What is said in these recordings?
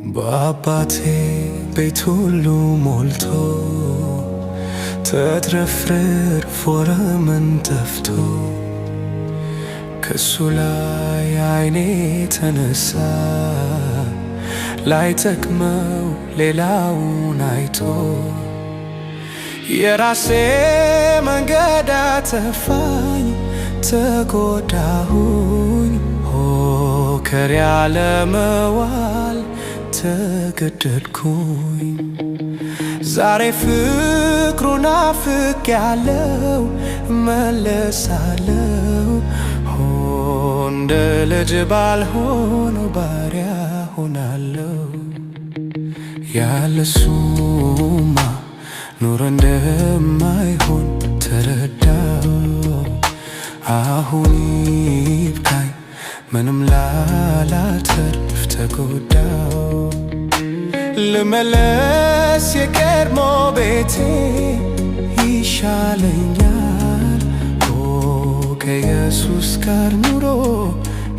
በአባቴ ቤት ሁሉ ሞልቶ ተትረፍርፎ ረምን ጠፍቶ ከሱ ላይ አይኔ ተነሳ ላይጠቅመው ሌላውን አይቶ የራሴ መንገድ አጠፋኝ ተጎዳሁኝ ሆከር ያለመዋል ተገደድኩኝ። ዛሬ ፍቅሩን ናፍቄያለሁ እመለሳለሁ እንደ ልጅ ባልሆነው ባሪያ ሆናለሁ። ያለሱማ ኑሮ እንደማይሆን ተረዳው። አሁን ይብቃኝ ምንም ላላተርፍ ተጎዳው። ልመለስ የቀድሞ ቤቴ ይሻለኛል ከኢየሱስ ጋር ኑሮ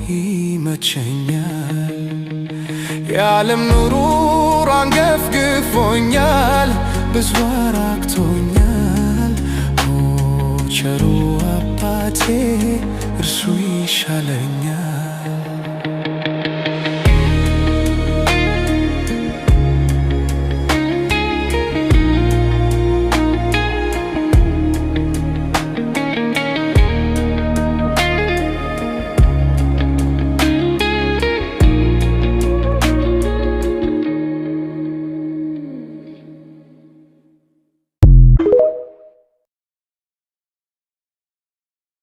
ይመቸኛል። የዓለም ኑሮ አንገፍግፎኛል ብዙ አራቅቶኛል ቸሩ አባቴ እርሱ ይሻለኛል።